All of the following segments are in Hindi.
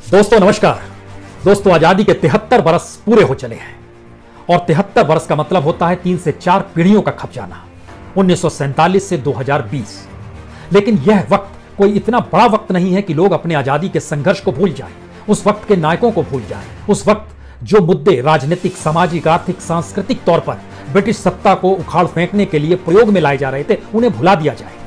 दोस्तों नमस्कार। दोस्तों आजादी के 73 बरस पूरे हो चले हैं और 73 बरस का मतलब होता है 3 से 4 पीढ़ियों का खप जाना, 1947 से 2020। लेकिन यह वक्त कोई इतना बड़ा वक्त नहीं है कि लोग अपने आजादी के संघर्ष को भूल जाएं, उस वक्त के नायकों को भूल जाएं, उस वक्त जो मुद्दे राजनीतिक, सामाजिक, आर्थिक, सांस्कृतिक तौर पर ब्रिटिश सत्ता को उखाड़ फेंकने के लिए प्रयोग में लाए जा रहे थे, उन्हें भुला दिया जाए।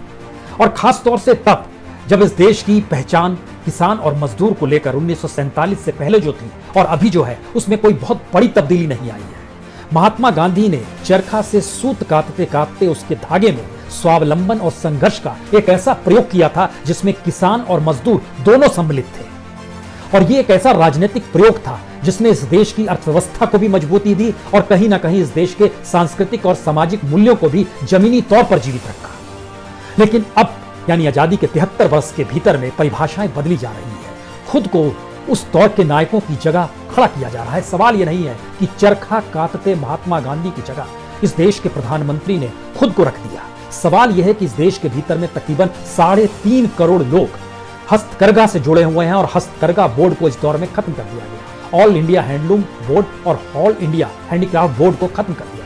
और खास तौर से तब जब इस देश की पहचान किसान और मजदूर को लेकर 1947 से पहले जो थी और अभी जो है उसमें कोई बहुत बड़ी तब्दीली नहीं आई है। महात्मा गांधी ने चरखा से सूत काटते काटते उसके धागे में स्वावलंबन और संघर्ष का एक ऐसा प्रयोग किया था जिसमें किसान और मजदूर दोनों सम्मिलित थे। और ये एक ऐसा राजनीतिक प्रयोग था जिसने इस देश की अर्थव्यवस्था को भी मजबूती दी और कहीं ना कहीं इस देश के सांस्कृतिक और सामाजिक मूल्यों को भी जमीनी तौर पर जीवित रखा। लेकिन अब यानी आजादी के 73 वर्ष के भीतर में परिभाषाएं बदली जा रही है, खुद को उस दौर के नायकों की जगह खड़ा किया जा रहा है। सवाल यह नहीं है कि चरखा काटते महात्मा गांधी की जगह इस देश के प्रधानमंत्री ने खुद को रख दिया। सवाल यह है कि इस देश के भीतर में तकरीबन 3.5 करोड़ लोग हस्तकरघा से जुड़े हुए हैं और हस्तकरघा बोर्ड को इस दौर में खत्म कर दिया गया। ऑल इंडिया हैंडलूम बोर्ड और ऑल इंडिया हैंडीक्राफ्ट बोर्ड को खत्म कर दिया।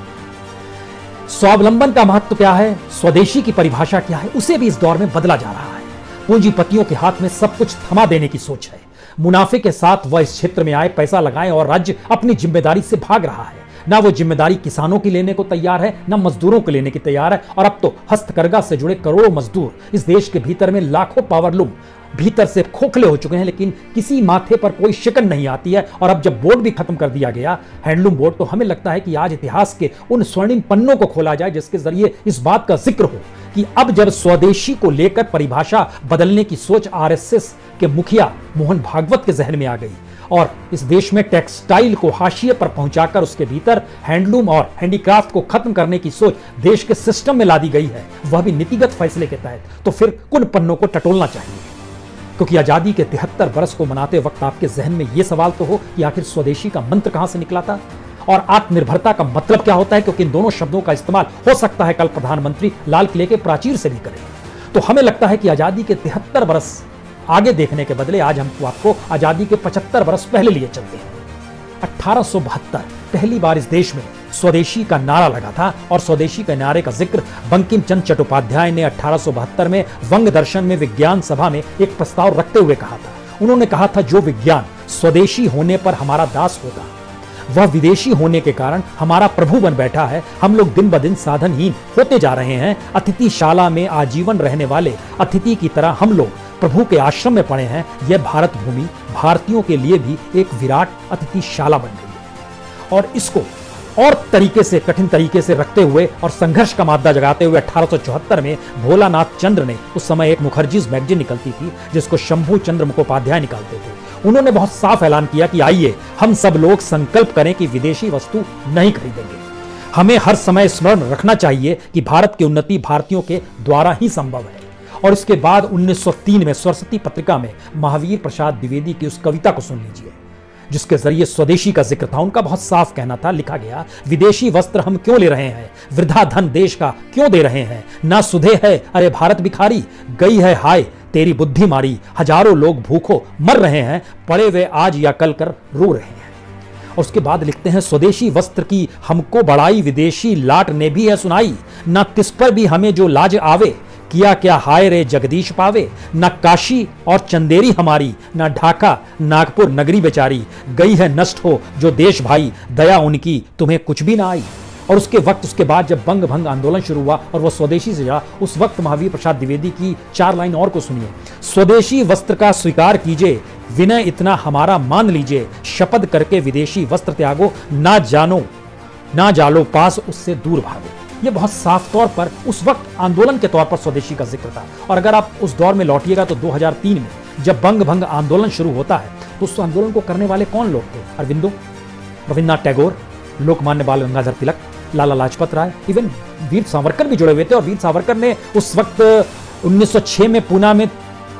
स्वावलंबन का महत्व क्या है, स्वदेशी की परिभाषा क्या है, उसे भी इस दौर में बदला जा रहा है। पूंजीपतियों के हाथ में सब कुछ थमा देने की सोच है। मुनाफे के साथ वह इस क्षेत्र में आए, पैसा लगाए और राज्य अपनी जिम्मेदारी से भाग रहा है। ना वो जिम्मेदारी किसानों की लेने को तैयार है, ना मजदूरों को लेने की तैयार है। और अब तो हस्तकरघा से जुड़े करोड़ों मजदूर इस देश के भीतर में लाखों पावरलूम भीतर से खोखले हो चुके हैं, लेकिन किसी माथे पर कोई शिकन नहीं आती है। और अब जब बोर्ड भी खत्म कर दिया गया, हैंडलूम बोर्ड, तो हमें लगता है कि आज इतिहास के उन स्वर्णिम पन्नों को खोला जाए जिसके जरिए इस बात का जिक्र हो कि अब जब स्वदेशी को लेकर परिभाषा बदलने की सोच आरएसएस के मुखिया मोहन भागवत के जहन में आ गई और इस देश में टेक्सटाइल को हाशिए पर पहुंचाकर उसके भीतर हैंडलूम और हैंडीक्राफ्ट को खत्म करने की सोच देश के सिस्टम में ला दी गई है, वह भी नीतिगत फैसले के तहत, तो फिर कुन पन्नों को टटोलना चाहिए। क्योंकि आजादी के 73 वर्ष को मनाते वक्त आपके जहन में यह सवाल तो हो कि आखिर स्वदेशी का मंत्र कहां से निकला था और आत्मनिर्भरता का मतलब क्या होता है, क्योंकि इन दोनों शब्दों का इस्तेमाल हो सकता है कल प्रधानमंत्री लाल किले के प्राचीर से भी करें। तो हमें लगता है कि आजादी के 73 वर्ष आगे देखने के बदले आज हम आपको आजादी के 75 वर्ष पहले लिए चलते हैं। 1872 पहली बार इस देश में स्वदेशी का नारा लगा था और स्वदेशी के नारे का जिक्र बंकिम चंद्र चट्टोपाध्याय ने 1872 में वंग दर्शन में विज्ञान सभा में एक प्रस्ताव रखते हुए कहा था। उन्होंने कहा था, जो विज्ञान स्वदेशी होने पर हमारा दास होगा, वह विदेशी होने के कारण हमारा प्रभु बन बैठा है। हम लोग दिन ब दिन साधनहीन होते जा रहे हैं। अतिथिशाला में आजीवन रहने वाले अतिथि की तरह हम लोग प्रभु के आश्रम में पड़े हैं। यह भारत भूमि भारतीयों के लिए भी एक विराट अतिथिशाला बन गई है। और इसको और तरीके से, कठिन तरीके से रखते हुए और संघर्ष का मादा जगाते हुए 1874 में भोलानाथ चंद्र ने, उस समय एक मुखर्जीज मैगजीन निकलती थी जिसको शंभू चंद्र मुखोपाध्याय निकालते थे, उन्होंने बहुत साफ ऐलान किया कि आइए हम सब लोग संकल्प करें कि विदेशी वस्तु नहीं खरीदेंगे। हमें हर समय स्मरण रखना चाहिए कि भारत की उन्नति भारतीयों के द्वारा ही संभव है। और इसके बाद 1903 में सरस्वती पत्रिका में महावीर प्रसाद द्विवेदी की उस कविता को सुन लीजिए जिसके जरिए स्वदेशी का जिक्र था। उनका बहुत साफ कहना था, लिखा गया, विदेशी वस्त्र हम क्यों ले रहे हैं, वृद्धा धन देश का क्यों दे रहे हैं, ना सुधे है अरे भारत भिखारी, गई है हाय तेरी बुद्धि मारी, हजारों लोग भूखों मर रहे हैं, पड़े वे आज या कल कर रो रहे हैं। और उसके बाद लिखते हैं, स्वदेशी वस्त्र की हमको बड़ाई विदेशी लाट ने भी है सुनाई, ना तिस पर भी हमें जो लाज आवे, किया क्या हाय रे जगदीश पावे, न काशी और चंदेरी हमारी, न ढाका नागपुर नगरी बेचारी, गई है नष्ट हो जो देश भाई, दया उनकी तुम्हें कुछ भी ना आई। और उसके बाद जब बंग भंग आंदोलन शुरू हुआ और वह स्वदेशी से जुड़ा, उस वक्त महावीर प्रसाद द्विवेदी की 4 लाइन और को सुनिए। स्वदेशी वस्त्र का स्वीकार कीजिए, विनय इतना हमारा मान लीजिए, शपथ करके विदेशी वस्त्र त्यागो, ना जालो पास उससे दूर भागो। ये बहुत साफ तौर पर उस वक्त आंदोलन के तौर पर स्वदेशी का जिक्र था। और अगर आप उस दौर में लौटिएगा तो 2003 में जब बंग भंग आंदोलन शुरू होता है तो उस आंदोलन को करने वाले कौन लोग थे? अरविंदो, रविन्द्रनाथ टैगोर, लोकमान्य बाल गंगाधर तिलक, लाला लाजपत राय, इवन वीर सावरकर भी जुड़े हुए थे। और वीर सावरकर ने उस वक्त 1906 में पूना में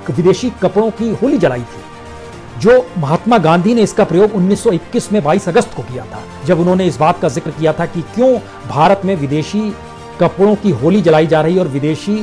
विदेशी कपड़ों की होली जलाई थी, जो महात्मा गांधी ने इसका प्रयोग 1921 में 22 अगस्त को किया था, जब उन्होंने इस बात का जिक्र किया था कि क्यों भारत में विदेशी कपड़ों की होली जलाई जा रही है और विदेशी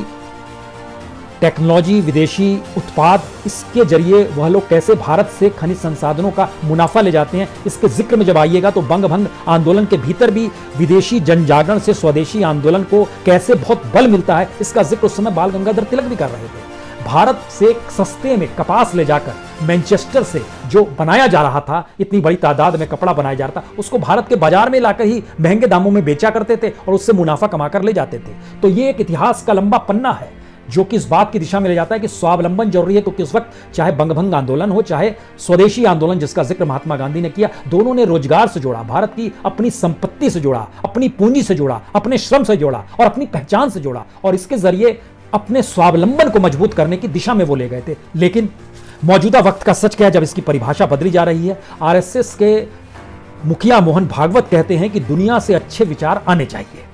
टेक्नोलॉजी, विदेशी उत्पाद, इसके जरिए वह लोग कैसे भारत से खनिज संसाधनों का मुनाफा ले जाते हैं, इसके जिक्र में जब आइएगा तो बंग भंग आंदोलन के भीतर भी विदेशी जनजागरण से स्वदेशी आंदोलन को कैसे बहुत बल मिलता है, इसका जिक्र उस समय बाल गंगाधर तिलक भी कर रहे थे। भारत से सस्ते में कपास ले जाकर मैनचेस्टर से जो बनाया जा रहा था, इतनी बड़ी तादाद में कपड़ा बनाया जा रहा था, उसको भारत के बाजार में लाकर ही महंगे दामों में बेचा करते थे और उससे मुनाफा कमाकर ले जाते थे। तो ये एक इतिहास का लंबा पन्ना है जो कि इस बात की दिशा में ले जाता है कि स्वावलंबन जरूरी है, क्योंकि उस वक्त चाहे बंगभंग आंदोलन हो, चाहे स्वदेशी आंदोलन जिसका जिक्र महात्मा गांधी ने किया, दोनों ने रोजगार से जोड़ा, भारत की अपनी संपत्ति से जोड़ा, अपनी पूंजी से जोड़ा, अपने श्रम से जोड़ा और अपनी पहचान से जोड़ा, और इसके जरिए अपने स्वावलंबन को मजबूत करने की दिशा में वो ले गए थे। लेकिन मौजूदा वक्त का सच क्या है, जब इसकी परिभाषा बदली जा रही है। आरएसएस के मुखिया मोहन भागवत कहते हैं कि दुनिया से अच्छे विचार आने चाहिए,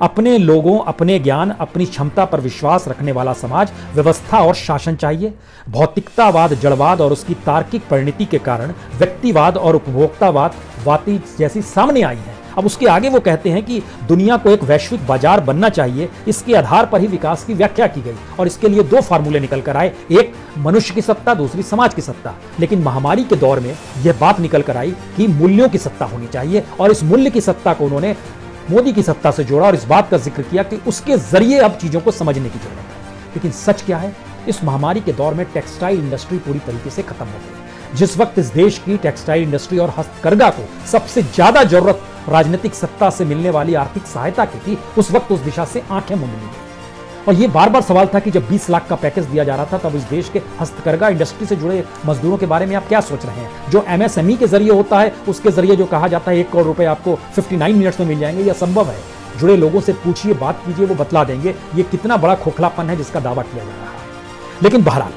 अपने लोगों, अपने ज्ञान, अपनी क्षमता पर विश्वास रखने वाला समाज, व्यवस्था और शासन चाहिए। भौतिकतावाद, जड़वाद और उसकी तार्किक परिणति के कारण व्यक्तिवाद और उपभोक्तावाद वाती जैसी सामने आई है। अब उसके आगे वो कहते हैं कि दुनिया को एक वैश्विक बाजार बनना चाहिए, इसके आधार पर ही विकास की व्याख्या की गई और इसके लिए दो फार्मूले निकल कर आए, एक मनुष्य की सत्ता, दूसरी समाज की सत्ता। लेकिन महामारी के दौर में यह बात निकल कर आई कि मूल्यों की सत्ता होनी चाहिए और इस मूल्य की सत्ता को उन्होंने मोदी की सत्ता से जोड़ा और इस बात का जिक्र किया कि उसके जरिए अब चीजों को समझने की जरूरत है। लेकिन सच क्या है, इस महामारी के दौर में टेक्सटाइल इंडस्ट्री पूरी तरीके से खत्म हो गई। जिस वक्त इस देश की टेक्सटाइल इंडस्ट्री और हस्तकरघा को सबसे ज्यादा जरूरत राजनीतिक सत्ता से मिलने वाली आर्थिक सहायता की थी, उस वक्त उस दिशा से आंखें मूंद ली गई। और यह बार बार सवाल था कि जब 20 लाख का पैकेज दिया जा रहा था, तब इस देश के हस्तकरघा इंडस्ट्री से जुड़े मजदूरों के बारे में आप क्या सोच रहे हैं? जो एमएसएमई के जरिए होता है, उसके जरिए जो कहा जाता है 1 करोड़ रुपए आपको 59 मिनट्स में मिल जाएंगे, यह संभव है? जुड़े लोगों से पूछिए, बात कीजिए, वो बतला देंगे ये कितना बड़ा खोखलापन है जिसका दावा किया जा रहा है। लेकिन बहरहाल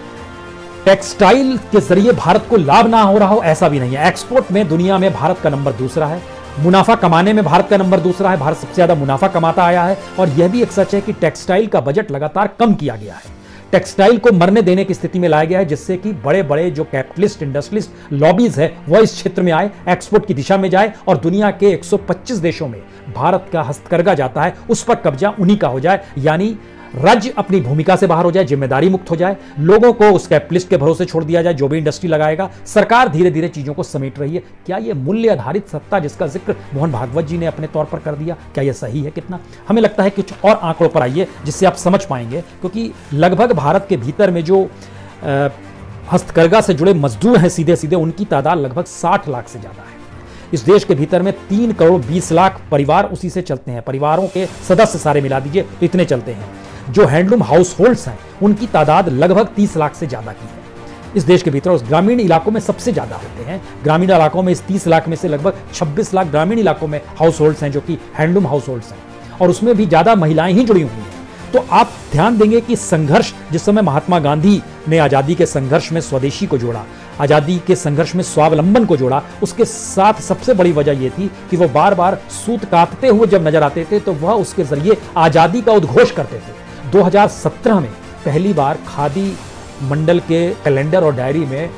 टेक्सटाइल के जरिए भारत को लाभ ना हो रहा हो ऐसा भी नहीं है। एक्सपोर्ट में दुनिया में भारत का नंबर दूसरा है, मुनाफा कमाने में भारत का नंबर दूसरा है, भारत सबसे ज्यादा मुनाफा कमाता आया है। और यह भी एक सच है कि टेक्सटाइल का बजट लगातार कम किया गया है, टेक्सटाइल को मरने देने की स्थिति में लाया गया है, जिससे कि बड़े बड़े जो कैपिटलिस्ट इंडस्ट्रियलिस्ट लॉबीज है वह इस क्षेत्र में आए, एक्सपोर्ट की दिशा में जाए और दुनिया के 125 देशों में भारत का हस्तकरघा जाता है उस पर कब्जा उन्हीं का हो जाए, यानी राज्य अपनी भूमिका से बाहर हो जाए, जिम्मेदारी मुक्त हो जाए, लोगों को उस कैपिटलिस्ट के भरोसे छोड़ दिया जाए जो भी इंडस्ट्री लगाएगा। सरकार धीरे धीरे चीजों को समेट रही है। क्या यह मूल्य आधारित सत्ता जिसका जिक्र मोहन भागवत जी ने अपने तौर पर कर दिया, क्या यह सही है? कितना? हमें लगता है कुछ और आंकड़ों पर आइए जिससे आप समझ पाएंगे, क्योंकि लगभग भारत के भीतर में जो हस्तकरघा से जुड़े मजदूर हैं सीधे सीधे, उनकी तादाद लगभग 60 लाख से ज्यादा है। इस देश के भीतर में 3 करोड़ 20 लाख परिवार उसी से चलते हैं, परिवारों के सदस्य सारे मिला दीजिए तो इतने चलते हैं। जो हैंडलूम हाउस होल्ड्स हैं उनकी तादाद लगभग 30 लाख से ज्यादा की है इस देश के भीतर। उस ग्रामीण इलाकों में सबसे ज्यादा होते हैं। ग्रामीण इलाकों में इस 30 लाख में से लगभग 26 लाख ग्रामीण इलाकों में हाउस होल्ड्स हैं जो कि हैंडलूम हाउस होल्ड्स हैं, और उसमें भी ज्यादा महिलाएं ही जुड़ी हुई हैं। तो आप ध्यान देंगे कि संघर्ष, जिस समय महात्मा गांधी ने आजादी के संघर्ष में स्वदेशी को जोड़ा, आजादी के संघर्ष में स्वावलंबन को जोड़ा, उसके साथ सबसे बड़ी वजह यह थी कि वो बार बार सूत काटते हुए जब नजर आते थे तो वह उसके जरिए आजादी का उद्घोष करते थे। 2017 में पहली बार खादी मंडल के कैलेंडर और डायरी में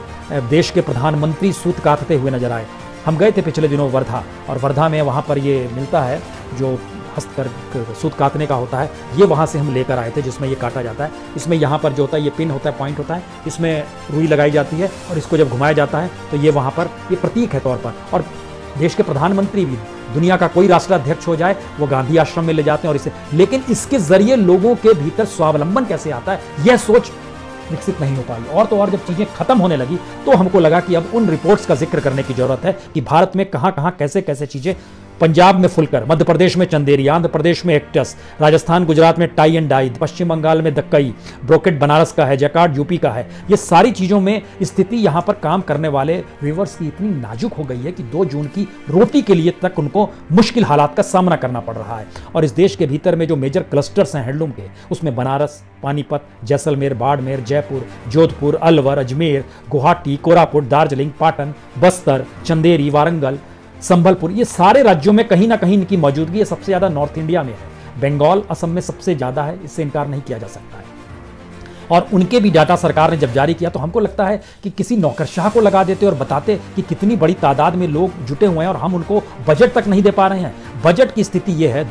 देश के प्रधानमंत्री सूत काटते हुए नजर आए। हम गए थे पिछले दिनों वर्धा, और वर्धा में वहाँ पर ये मिलता है जो हस्तकर सूत काटने का होता है, ये वहाँ से हम लेकर आए थे जिसमें ये काटा जाता है। इसमें यहाँ पर जो होता है ये पिन होता है, पॉइंट होता है, इसमें रुई लगाई जाती है और इसको जब घुमाया जाता है तो ये वहाँ पर ये प्रतीक है तौर पर। और देश के प्रधानमंत्री भी, दुनिया का कोई राष्ट्राध्यक्ष हो जाए, वो गांधी आश्रम में ले जाते हैं और इसे, लेकिन इसके जरिए लोगों के भीतर स्वावलंबन कैसे आता है यह सोच विकसित नहीं हो पाई। और तो और जब चीजें खत्म होने लगी तो हमको लगा कि अब उन रिपोर्ट्स का जिक्र करने की जरूरत है कि भारत में कहां कहां कैसे कैसे चीजें, पंजाब में फुलकर, मध्य प्रदेश में चंदेरी, आंध्र प्रदेश में एक्टस, राजस्थान गुजरात में टाई एंड डाई, पश्चिम बंगाल में दक्कई, ब्रोकेट बनारस का है, जैकार्ड यूपी का है। ये सारी चीजों में स्थिति यहाँ पर काम करने वाले वीवर्स की इतनी नाजुक हो गई है कि 2 जून की रोटी के लिए तक उनको मुश्किल हालात का सामना करना पड़ रहा है। और इस देश के भीतर में जो मेजर क्लस्टर्स हैं हैंडलूम के, उसमें बनारस, पानीपत, जैसलमेर, बाड़मेर, जयपुर, जोधपुर, अलवर, अजमेर, गुवाहाटी, कोरापुट, दार्जिलिंग, पाटन, बस्तर, चंदेरी, वारंगल, संबलपुर, ये सारे राज्यों में कहीं ना कहीं इनकी मौजूदगी है। सबसे ज्यादा नॉर्थ इंडिया में है, बंगाल, असम में सबसे ज्यादा है, इससे इनकार नहीं किया जा सकता है। और उनके भी डाटा सरकार ने जब जारी किया तो हमको लगता है कि किसी नौकरशाह को लगा देते और बताते कि कितनी बड़ी तादाद में लोग जुटे हुए हैं और हम उनको बजट तक नहीं दे पा रहे हैं। बजट की स्थिति यह है,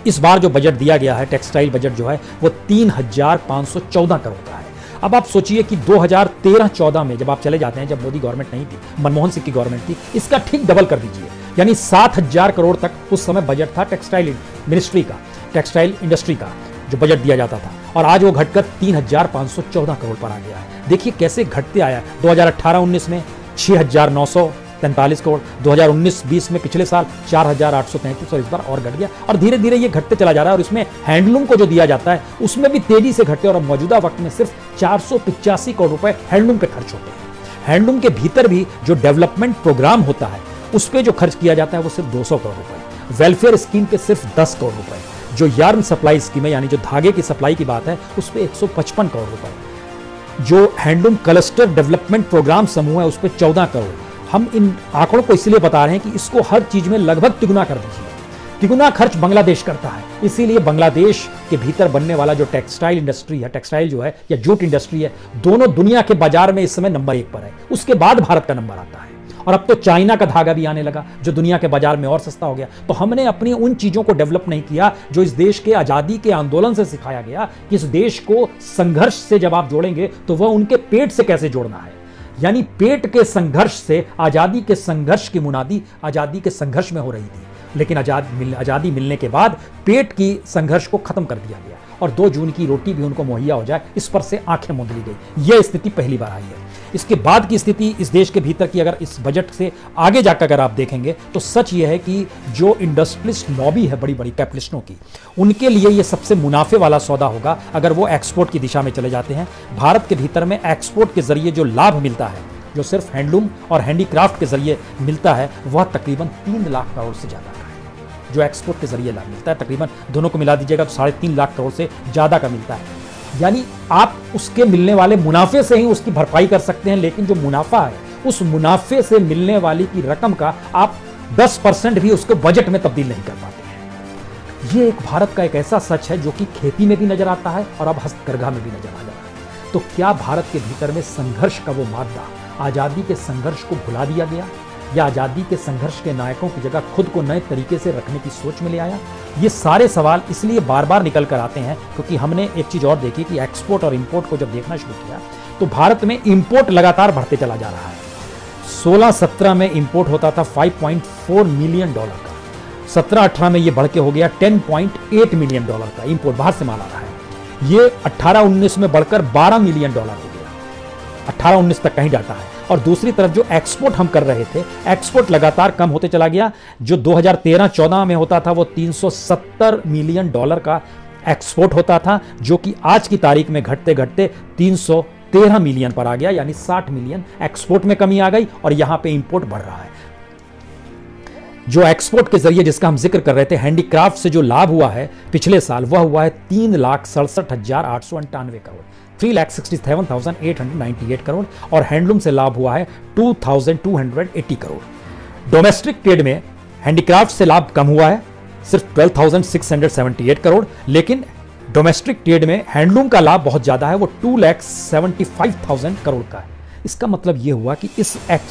इस बार जो बजट दिया गया है, टेक्सटाइल बजट जो है, वो 3514 करोड़ का है। अब आप सोचिए कि 2013-14 में जब आप चले जाते हैं, जब मोदी गवर्नमेंट नहीं थी, मनमोहन सिंह की गवर्नमेंट थी, इसका ठीक डबल कर दीजिए, यानी 7000 करोड़ तक उस समय बजट था टेक्सटाइल मिनिस्ट्री का, टेक्सटाइल इंडस्ट्री का जो बजट दिया जाता था, और आज वो घटकर 3514 करोड़ पर आ गया है। देखिए कैसे घटते आया। 2018-19 में 6943 करोड़, 2019-20 में पिछले साल 4833, और इस बार और घट गया, और धीरे धीरे ये घटते चला जा रहा है। और इसमें हैंडलूम को जो दिया जाता है उसमें भी तेजी से घटते, और मौजूदा वक्त में सिर्फ 485 करोड़ रुपए हैंडलूम पे खर्च होते हैं। हैंडलूम के भीतर भी जो डेवलपमेंट प्रोग्राम होता है उस पर जो खर्च किया जाता है वो सिर्फ 200 करोड़ रुपए, वेलफेयर स्कीम पे सिर्फ 10 करोड़ रुपए, जो यार्न सप्लाई स्कीम है यानी जो धागे की सप्लाई की बात है उस पर 155 करोड़ रुपए, जो हैंडलूम क्लस्टर डेवलपमेंट प्रोग्राम समूह है उस पर 14 करोड़। हम इन आंकड़ों को इसलिए बता रहे हैं कि इसको हर चीज में लगभग तिगुना कर दीजिए। तिगुना खर्च बांग्लादेश करता है, इसीलिए बांग्लादेश के भीतर बनने वाला जो टेक्सटाइल इंडस्ट्री है, टेक्सटाइल जो है या जूट इंडस्ट्री है, दोनों दुनिया के बाजार में इस समय नंबर 1 पर है। उसके बाद भारत का नंबर आता है, और अब तो चाइना का धागा भी आने लगा जो दुनिया के बाजार में और सस्ता हो गया। तो हमने अपनी उन चीजों को डेवलप नहीं किया जो इस देश के आजादी के आंदोलन से सिखाया गया कि इस देश को संघर्ष से जब आप जोड़ेंगे तो वह उनके पेट से कैसे जोड़ना है, यानी पेट के संघर्ष से आजादी के संघर्ष की मुनादी आजादी के संघर्ष में हो रही थी, लेकिन आजादी मिलने के बाद पेट की संघर्ष को खत्म कर दिया गया और 2 जून की रोटी भी उनको मुहैया हो जाए, इस पर से आंखें मूंद ली गई। यह स्थिति पहली बार आई है। इसके बाद की स्थिति इस देश के भीतर की अगर इस बजट से आगे जाकर अगर आप देखेंगे तो सच यह है कि जो इंडस्ट्रियलिस्ट लॉबी है बड़ी बड़ी कैपिटलिस्टों की, उनके लिए यह सबसे मुनाफे वाला सौदा होगा अगर वो एक्सपोर्ट की दिशा में चले जाते हैं। भारत के भीतर में एक्सपोर्ट के जरिए जो लाभ मिलता है, जो सिर्फ हैंडलूम और हैंडीक्राफ्ट के जरिए मिलता है, वह तकरीबन 3 लाख करोड़ से ज्यादा का है। जो एक्सपोर्ट के जरिए लाभ मिलता है तकरीबन दोनों को मिला दीजिएगा तो 3.5 लाख करोड़ से ज्यादा का मिलता है। यानी आप उसके मिलने वाले मुनाफे से ही उसकी भरपाई कर सकते हैं, लेकिन जो मुनाफा है उस मुनाफे से मिलने वाली की रकम का आप 10% भी उसको बजट में तब्दील नहीं कर पाते हैं। ये एक भारत का एक ऐसा सच है जो कि खेती में भी नजर आता है और अब हस्तकरघा में भी नजर आ रहा है। तो क्या भारत के भीतर में संघर्ष का वो मादा आजादी के संघर्ष को भुला दिया गया, या आजादी के संघर्ष के नायकों की जगह खुद को नए तरीके से रखने की सोच में ले आया? ये सारे सवाल इसलिए बार बार निकल कर आते हैं क्योंकि हमने एक चीज और देखी कि एक्सपोर्ट और इंपोर्ट को जब देखना शुरू किया तो भारत में इंपोर्ट लगातार बढ़ते चला जा रहा है। 16-17 में इंपोर्ट होता था $5.4 मिलियन का, 17-18 में ये बढ़ के हो गया $10.8 मिलियन का। इंपोर्ट बाहर से माल आ रहा है। ये 18-19 में बढ़कर $12 मिलियन हो गया। 18-19 तक कहीं डाटा है। और दूसरी तरफ जो एक्सपोर्ट हम कर रहे थे, एक्सपोर्ट लगातार कम होते चला गया। जो 2013-14 में होता था वो $370 मिलियन का एक्सपोर्ट होता था, जो कि आज की तारीख में घटते घटते 313 मिलियन पर आ गया, यानी 60 मिलियन एक्सपोर्ट में कमी आ गई और यहां पे इंपोर्ट बढ़ रहा है। जो एक्सपोर्ट के जरिए जिसका हम जिक्र कर रहे थे, हैंडीक्राफ्ट से जो लाभ हुआ है पिछले साल, वह हुआ है 3,67,898 करोड़, 3,67,898 करोड़, और हैंडलूम से लाभ हुआ है 2,280 करोड़। डोमेस्टिक ट्रेड में हैंडीक्राफ्ट से लाभ कम हुआ है, सिर्फ 12,678 करोड़, लेकिन डोमेस्टिक ट्रेड में हैंडलूम का लाभ बहुत ज्यादा है, वो 2,75,000 करोड़ का है। इसका मतलब यह हुआ कि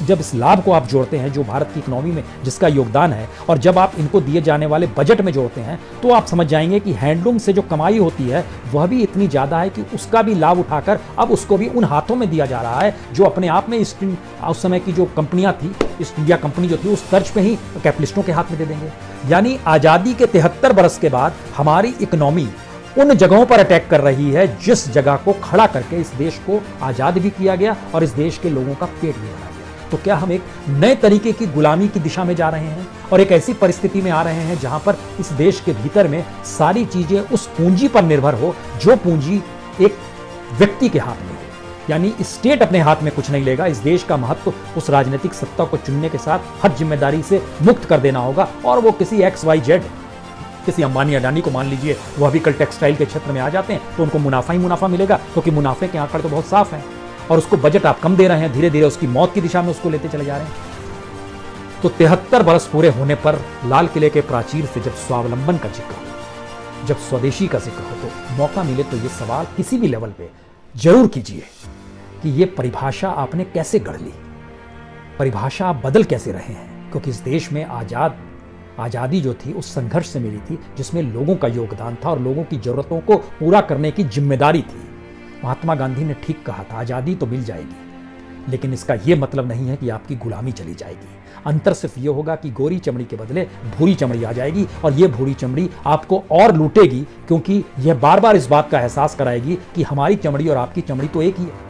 जब इस लाभ को आप जोड़ते हैं जो भारत की इकोनॉमी में जिसका योगदान है, और जब आप इनको दिए जाने वाले बजट में जोड़ते हैं, तो आप समझ जाएंगे कि हैंडलूम से जो कमाई होती है वह भी इतनी ज्यादा है कि उसका भी लाभ उठाकर अब उसको भी उन हाथों में दिया जा रहा है जो अपने आप में उस समय की जो कंपनियां थी, ईस्ट इंडिया कंपनी जो थी, उस तर्ज पे ही कैपिटलिस्टों के हाथ में दे देंगे। यानी आजादी के 73 बरस के बाद हमारी इकोनॉमी उन जगहों पर अटैक कर रही है जिस जगह को खड़ा करके इस देश को आजाद भी किया गया और इस देश के लोगों का पेट भी भरा गया। तो क्या हम एक नए तरीके की गुलामी की दिशा में जा रहे हैं और एक ऐसी परिस्थिति में आ रहे हैं जहां पर इस देश के भीतर में सारी चीजें उस पूंजी पर निर्भर हो जो पूंजी एक व्यक्ति के हाथ में हो, यानी स्टेट अपने हाथ में कुछ नहीं लेगा। इस देश का महत्व उस राजनीतिक सत्ता को चुनने के साथ हर जिम्मेदारी से मुक्त कर देना होगा, और वो किसी XYZ, किसी अंबानी अडानी को मान लीजिए, वह भी कल टेक्सटाइल के क्षेत्र में आ जाते हैं तो उनको मुनाफा ही मुनाफा मिलेगा, क्योंकि मुनाफे के आंकड़े तो बहुत साफ हैं और उसको बजट आप कम दे रहे हैं, धीरे धीरे उसकी मौत की दिशा में उसको लेते चले जा रहे हैं। तो 73 बरस पूरे होने पर लाल किले के प्राचीर से जब स्वावलंबन का जिक्र हो, जब स्वदेशी का जिक्र हो, तो मौका मिले तो ये सवाल किसी भी लेवल पे जरूर कीजिए कि ये परिभाषा आपने कैसे गढ़ ली, परिभाषा आप बदल कैसे रहे हैं, क्योंकि इस देश में आजाद आज़ादी जो थी उस संघर्ष से मिली थी जिसमें लोगों का योगदान था और लोगों की जरूरतों को पूरा करने की जिम्मेदारी थी। महात्मा गांधी ने ठीक कहा था, आज़ादी तो मिल जाएगी, लेकिन इसका यह मतलब नहीं है कि आपकी गुलामी चली जाएगी। अंतर सिर्फ यह होगा कि गोरी चमड़ी के बदले भूरी चमड़ी आ जाएगी, और यह भूरी चमड़ी आपको और लूटेगी, क्योंकि यह बार बार इस बात का एहसास कराएगी कि हमारी चमड़ी और आपकी चमड़ी तो एक ही है।